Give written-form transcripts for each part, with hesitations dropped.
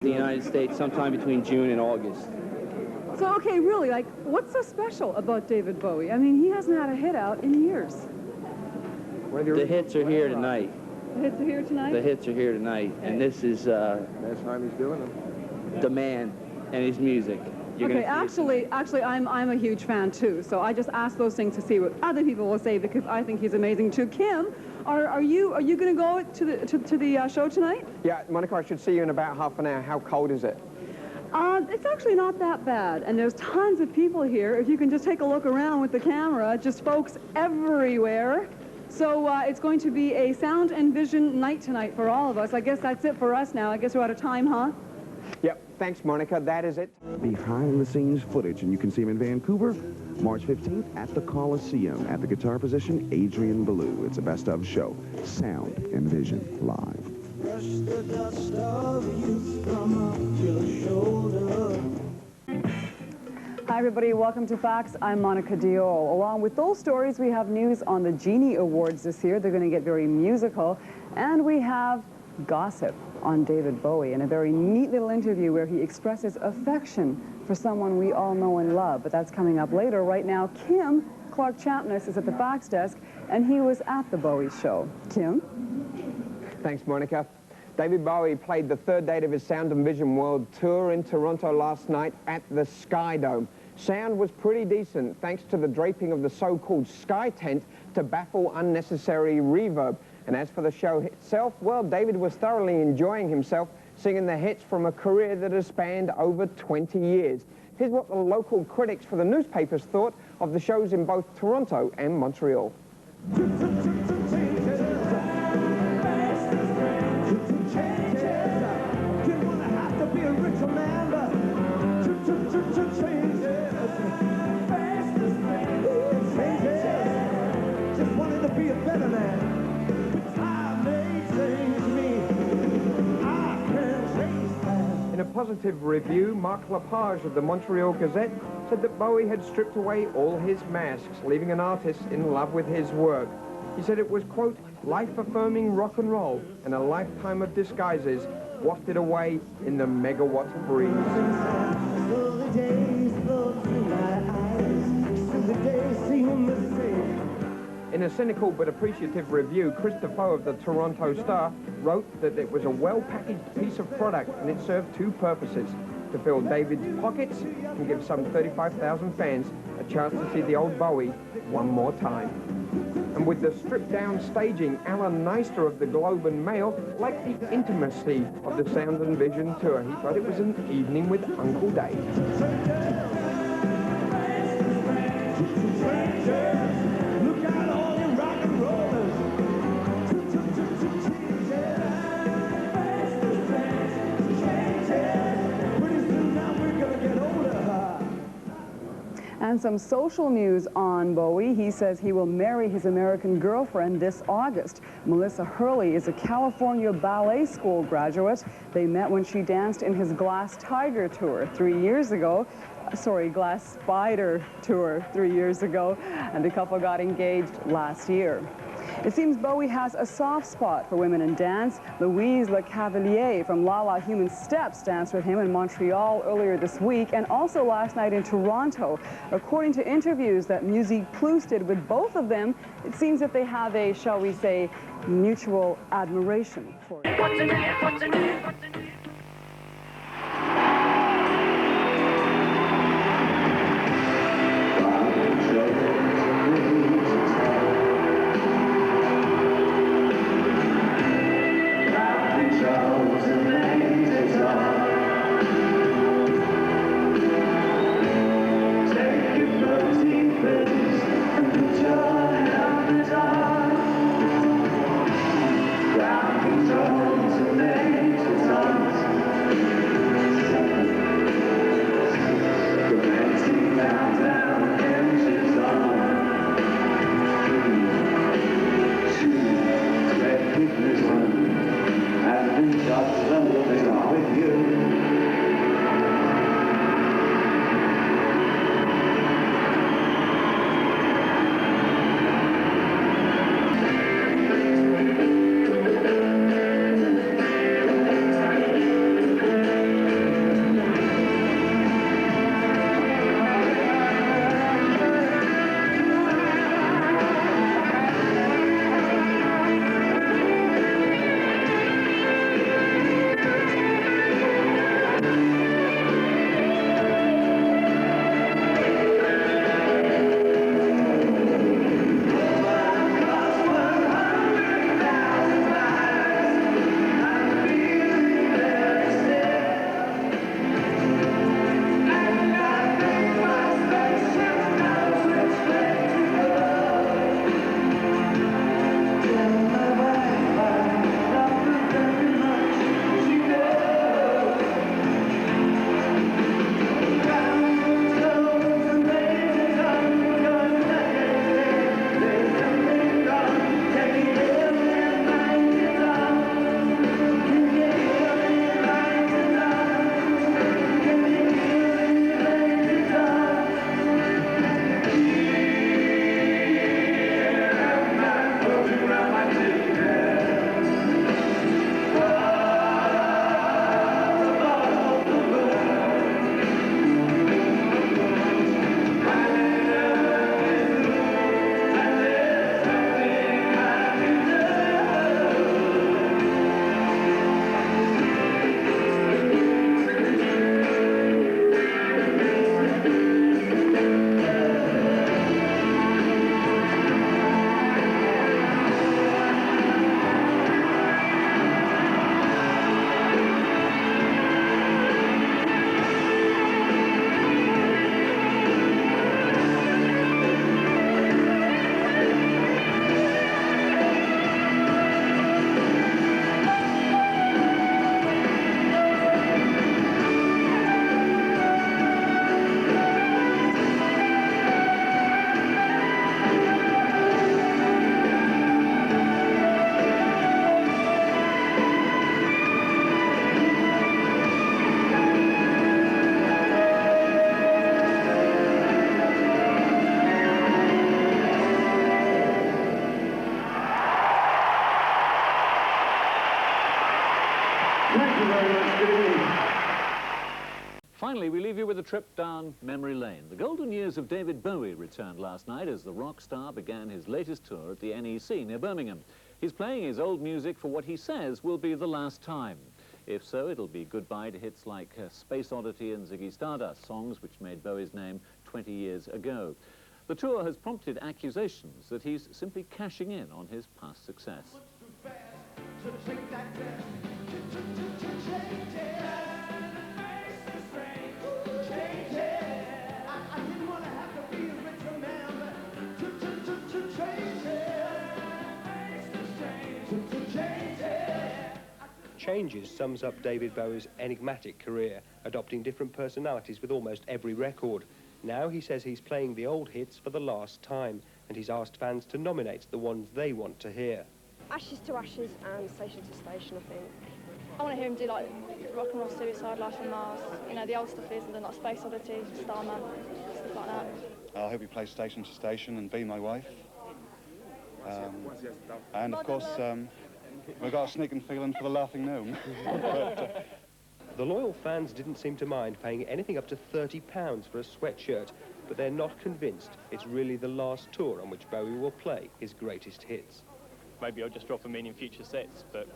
The United States sometime between June and August. So, okay, really, like, what's so special about David Bowie? I mean, he hasn't had a hit out in years. The hits are here tonight. The hits are here tonight? The hits are here tonight, and this is Last time he's doing them. the man and his music. Okay, actually, I'm a huge fan too. So I just asked those things to see what other people will say because I think he's amazing too. Kim, are you going to go to the show tonight? Yeah, Monica, I should see you in about half an hour. How cold is it? It's actually not that bad, and there's tons of people here. If you can just take a look around with the camera, just folks everywhere. So it's going to be a sound and vision night tonight for all of us. I guess that's it for us now. I guess we're out of time, huh? Yep, thanks, Monica. That is it. Behind-the-scenes footage, and you can see him in Vancouver, March 15th at the Coliseum. At the guitar position, Adrian Ballou. It's a best-of show. Sound and Vision Live. Brush the dust of youth from off your shoulder. Hi, everybody. Welcome to Facts. I'm Monica Diol. Along with those stories, we have news on the Genie Awards this year. They're going to get very musical. And we have gossip on David Bowie and a very neat little interview where he expresses affection for someone we all know and love. But that's coming up later. Right now, Kim Clark-Champness is at the Facts desk, and he was at the Bowie show. Kim? Thanks, Monica. David Bowie played the third date of his Sound and Vision World Tour in Toronto last night at the Sky Dome. Sound was pretty decent, thanks to the draping of the so-called Sky Tent to baffle unnecessary reverb. And as for the show itself, well, David was thoroughly enjoying himself, singing the hits from a career that has spanned over 20 years. Here's what the local critics for the newspapers thought of the shows in both Toronto and Montreal. In a positive review, Mark Lepage of the Montreal Gazette said that Bowie had stripped away all his masks, leaving an artist in love with his work. He said it was, quote, life-affirming rock and roll and a lifetime of disguises wafted away in the megawatt breeze. In a cynical but appreciative review, Chris Defoe of the Toronto Star wrote that it was a well-packaged piece of product and it served two purposes: to fill David's pockets and give some 35,000 fans a chance to see the old Bowie one more time. And with the stripped-down staging, Alan Neister of the Globe and Mail liked the intimacy of the Sound and Vision tour. He thought it was an evening with Uncle Dave. And some social news on Bowie. He says he will marry his American girlfriend this August. Melissa Hurley is a California Ballet School graduate. They met when she danced in his Glass Tiger tour 3 years ago. Sorry, Glass Spider tour 3 years ago. And the couple got engaged last year. It seems Bowie has a soft spot for women in dance. Louise Le Cavalier from La La Human Steps danced with him in Montreal earlier this week and also last night in Toronto. According to interviews that Musique Plus did with both of them, it seems that they have a, shall we say, mutual admiration for it. What's her name? What's her name? What's her name? Control to make it all. Finally, we leave you with a trip down memory lane. The golden years of David Bowie returned last night as the rock star began his latest tour at the NEC near Birmingham. He's playing his old music for what he says will be the last time. If so, it'll be goodbye to hits like Space Oddity and Ziggy Stardust, songs which made Bowie's name 20 years ago. The tour has prompted accusations that he's simply cashing in on his past success. Changes sums up David Bowie's enigmatic career, adopting different personalities with almost every record. Now he says he's playing the old hits for the last time, and he's asked fans to nominate the ones they want to hear. Ashes to Ashes and Station to Station, I think. I want to hear him do like Rock and Roll Suicide, Life on Mars, you know, the old stuff is, and then like Space Oddity, Starman, stuff like that. I hope he plays Station to Station and Be My Wife. And of course, we've got a sneaking feeling for the Laughing Gnome. The loyal fans didn't seem to mind paying anything up to £30 for a sweatshirt, but they're not convinced it's really the last tour on which Bowie will play his greatest hits. Maybe I'll just drop them in future sets, but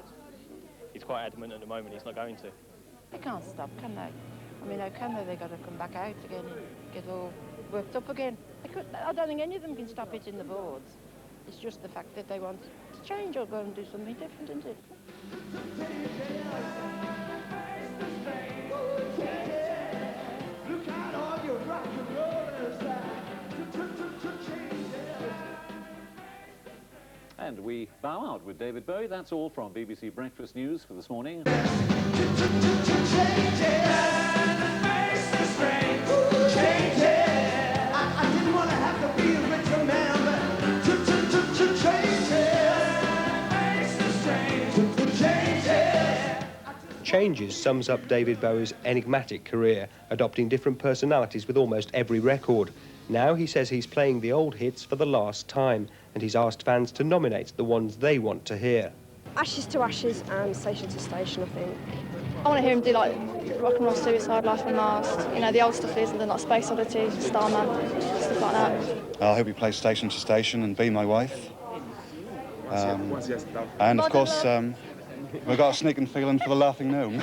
he's quite adamant at the moment he's not going to. They can't stop, can they? I mean, how can they? They've got to come back out again and get all worked up again. I don't think any of them can stop hitting the boards. It's just the fact that they want to change or go and do something different, isn't it? And we bow out with David Bowie. That's all from BBC Breakfast News for this morning. Changes sums up David Bowie's enigmatic career, adopting different personalities with almost every record. Now he says he's playing the old hits for the last time, and he's asked fans to nominate the ones they want to hear. Ashes to Ashes and Station to Station, I think. I want to hear him do like Rock and Roll Suicide, Life on Mars, you know, the old stuff is, and then like Space Oddity, Starman, stuff like that. I hope he plays Station to Station and Be My Wife. And of course, we've got a sneaking feeling for the Laughing Gnome.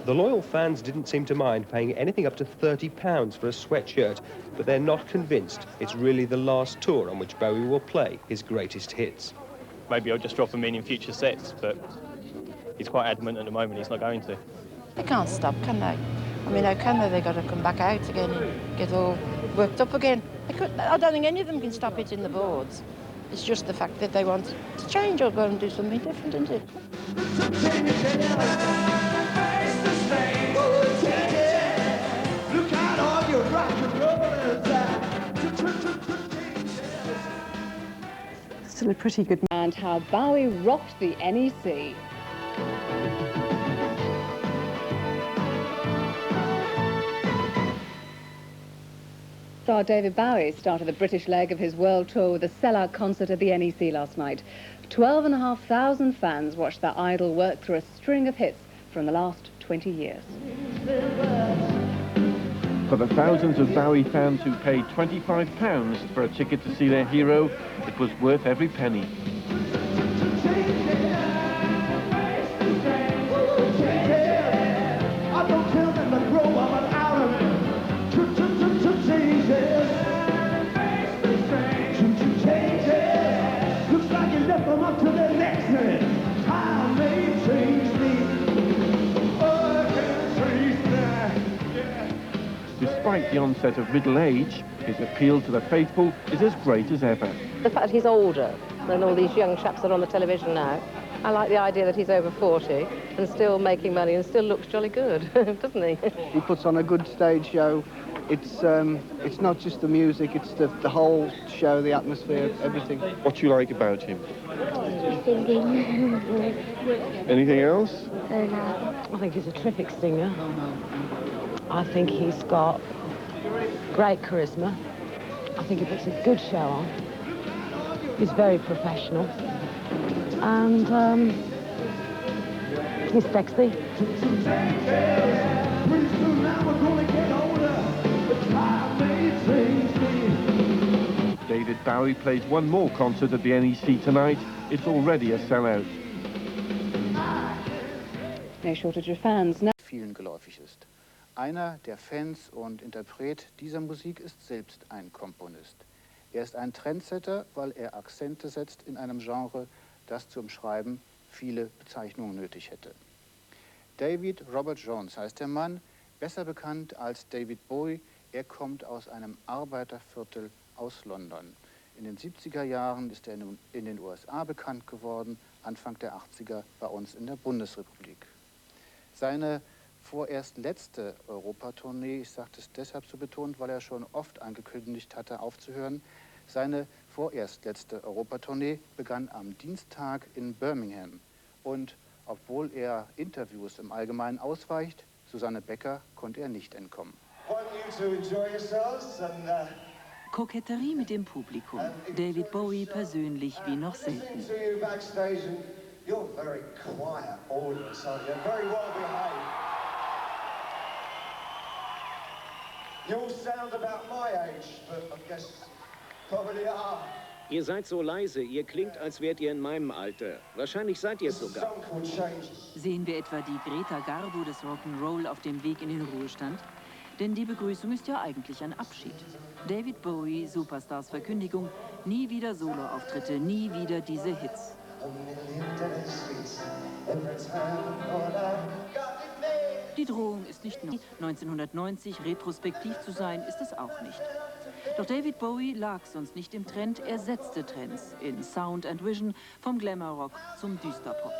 The loyal fans didn't seem to mind paying anything up to £30 for a sweatshirt, but they're not convinced it's really the last tour on which Bowie will play his greatest hits. Maybe I'll just drop them in future sets, but he's quite adamant at the moment he's not going to. They can't stop, can they? I mean, how can they? They've got to come back out again and get all worked up again. I don't think any of them can stop hitting the boards. It's just the fact that they want to change or go and do something different, isn't it? Still a pretty good man. And how Bowie rocked the NEC. Star David Bowie started the British leg of his world tour with a sellout concert at the NEC last night. 12,500 fans watched their idol work through a string of hits from the last 20 years. For the thousands of Bowie fans who paid £25 for a ticket to see their hero, it was worth every penny. Despite the onset of middle age, his appeal to the faithful is as great as ever. The fact he's older than all these young chaps that are on the television now, I like the idea that he's over 40 and still making money and still looks jolly good, doesn't he? He puts on a good stage show. It's not just the music, it's the whole show, the atmosphere, everything. What do you like about him? Anything else? I think he's a terrific singer. I think he's got great charisma. I think he puts a good show on. He's very professional. And he's sexy. David Bowie plays one more concert at the NEC tonight, it's already a sellout. No shortage of fans now. Vielen geläufig ist. Einer der Fans und Interpret dieser Musik ist selbst ein Komponist. Er ist ein Trendsetter, weil er Akzente setzt in einem Genre, das zum Schreiben viele Bezeichnungen nötig hätte. David Robert Jones heißt der Mann, besser bekannt als David Bowie. Er kommt aus einem Arbeiterviertel aus London. In den 70er Jahren ist er in den USA bekannt geworden, Anfang der 80er bei uns in der Bundesrepublik. Seine vorerst letzte Europatournee, ich sage das deshalb so betont, weil er schon oft angekündigt hatte, aufzuhören, seine vorerst letzte Europatournee begann am Dienstag in Birmingham. Und obwohl er Interviews im Allgemeinen ausweicht, Susanne Becker konnte er nicht entkommen. Koketterie mit dem Publikum. David Bowie persönlich wie noch selten. You're a very quiet audience, aren't you? Very well behaved. You all sound about my age, but I guess probably are. Ihr seid so leise, ihr klingt, als wärt ihr in meinem Alter. Wahrscheinlich seid ihr es sogar. Sehen wir etwa die Greta Garbo des Rock'n'Roll auf dem Weg in den Ruhestand? Denn die Begrüßung ist ja eigentlich ein Abschied. David Bowie, Superstars Verkündigung, nie wieder Soloauftritte, nie wieder diese Hits. Die Drohung ist nicht neu. 1990 retrospektiv zu sein, ist es auch nicht. Doch David Bowie lag sonst nicht im Trend, er setzte Trends in Sound and Vision vom Glamour-Rock zum Düsterpop.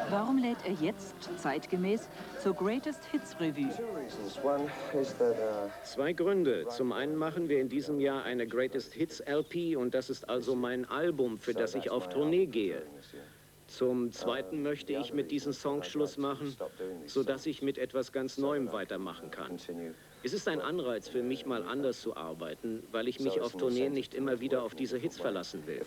Warum lädt er jetzt, zeitgemäß, zur Greatest Hits Revue? Zwei Gründe. Zum einen machen wir in diesem Jahr eine Greatest Hits LP und das ist also mein Album, für das ich auf Tournee gehe. Zum Zweiten möchte ich mit diesen Songs Schluss machen, sodass ich mit etwas ganz Neuem weitermachen kann. Es ist ein Anreiz für mich, mal anders zu arbeiten, weil ich mich auf Tourneen nicht immer wieder auf diese Hits verlassen will.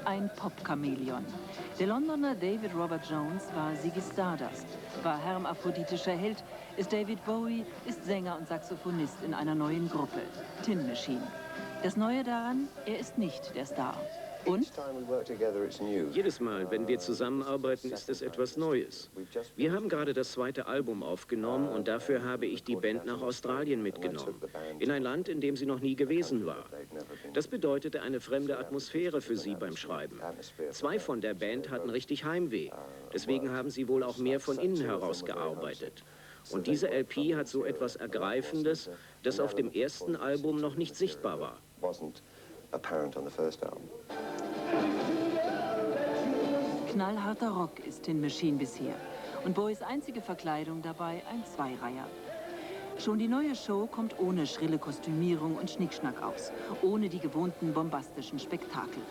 Ein Pop-Chamäleon. Der Londoner David Robert Jones war Ziggy Stardust, war hermaphroditischer Held, ist David Bowie, ist Sänger und Saxophonist in einer neuen Gruppe, Tin Machine. Das Neue daran, er ist nicht der Star. Und? Jedes Mal, wenn wir zusammenarbeiten, ist es etwas Neues. Wir haben gerade das zweite Album aufgenommen und dafür habe ich die Band nach Australien mitgenommen. In ein Land, in dem sie noch nie gewesen war. Das bedeutete eine fremde Atmosphäre für sie beim Schreiben. Zwei von der Band hatten richtig Heimweh. Deswegen haben sie wohl auch mehr von innen heraus gearbeitet. Und diese LP hat so etwas Ergreifendes, das auf dem ersten Album noch nicht sichtbar war. Knallharter Rock ist Tin Machine bisher. Und Bowies einzige Verkleidung dabei ein Zweireiher. Schon die neue Show kommt ohne schrille Kostümierung und Schnickschnack aus, ohne die gewohnten bombastischen Spektakel.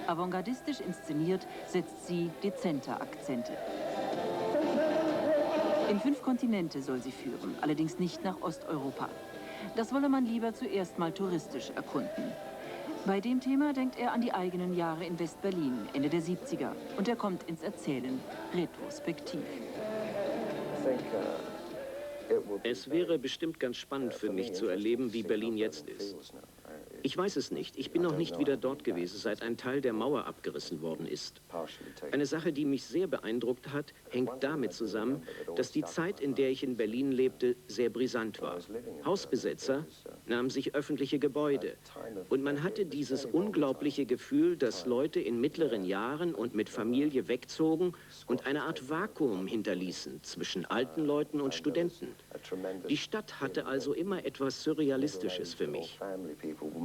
Avantgardistisch inszeniert setzt sie dezente Akzente. In 5 Kontinente soll sie führen, allerdings nicht nach Osteuropa. Das wolle man lieber zuerst mal touristisch erkunden. Bei dem Thema denkt er an die eigenen Jahre in West-Berlin, Ende der 70er. Und er kommt ins Erzählen, retrospektiv. Es wäre bestimmt ganz spannend für mich zu erleben, wie Berlin jetzt ist. Ich weiß es nicht. Ich bin noch nicht wieder dort gewesen, seit ein Teil der Mauer abgerissen worden ist. Eine Sache, die mich sehr beeindruckt hat, hängt damit zusammen, dass die Zeit, in der ich in Berlin lebte, sehr brisant war. Hausbesetzer nahmen sich öffentliche Gebäude. Und man hatte dieses unglaubliche Gefühl, dass Leute in mittleren Jahren und mit Familie wegzogen und eine Art Vakuum hinterließen zwischen alten Leuten und Studenten. Die Stadt hatte also immer etwas Surrealistisches für mich.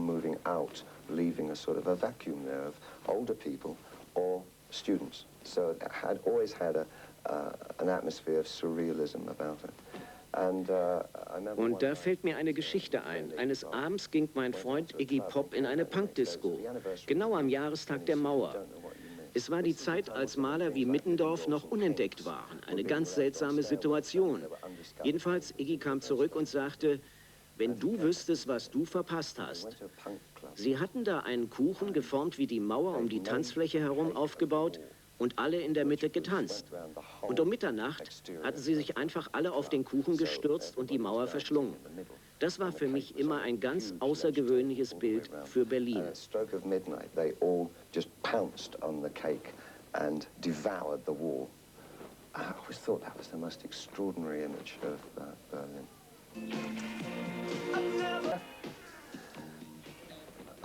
Moving out, leaving a sort of a vacuum there of older people or students. So it had always had an atmosphere of surrealism about it. Und da fällt mir eine Geschichte ein. Eines Abends ging mein Freund Iggy Pop in eine Punkdisco, genau am Jahrestag der Mauer. Es war die Zeit, als Maler wie Mittendorf noch unentdeckt waren. Eine ganz seltsame Situation. Jedenfalls, Iggy kam zurück und sagte, wenn du wüsstest, was du verpasst hast. Sie hatten da einen Kuchen, geformt wie die Mauer um die Tanzfläche herum aufgebaut und alle in der Mitte getanzt. Und um Mitternacht hatten sie sich einfach alle auf den Kuchen gestürzt und die Mauer verschlungen. Das war für mich immer ein ganz außergewöhnliches Bild für Berlin. Stroke of midnight, they all just pounced on the cake and devoured the wall. I always thought that was the most extraordinary image of Berlin.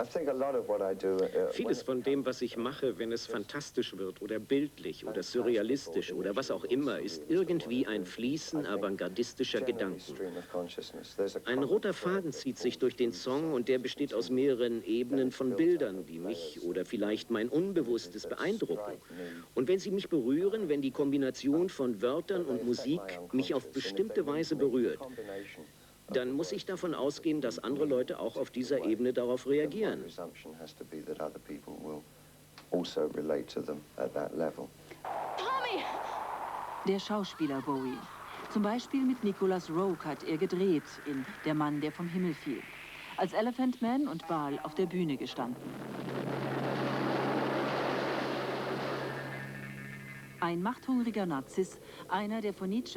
I think a lot of what I do, Vieles von dem, was ich mache, wenn es fantastisch wird oder bildlich oder surrealistisch oder was auch immer, ist irgendwie ein Fließen avantgardistischer Gedanken. Ein roter Faden zieht sich durch den Song und der besteht aus mehreren Ebenen von Bildern, die mich oder vielleicht mein Unbewusstes beeindrucken. Und wenn sie mich berühren, wenn die Kombination von Wörtern und Musik mich auf bestimmte Weise berührt, dann muss ich davon ausgehen, dass andere Leute auch auf dieser Ebene darauf reagieren. Der Schauspieler Bowie. Zum Beispiel mit Nicholas Roeg hat er gedreht in Der Mann, der vom Himmel fiel. Als Elephant Man und Baal auf der Bühne gestanden. Ein machthungriger Narziss, einer, der von Nietzsche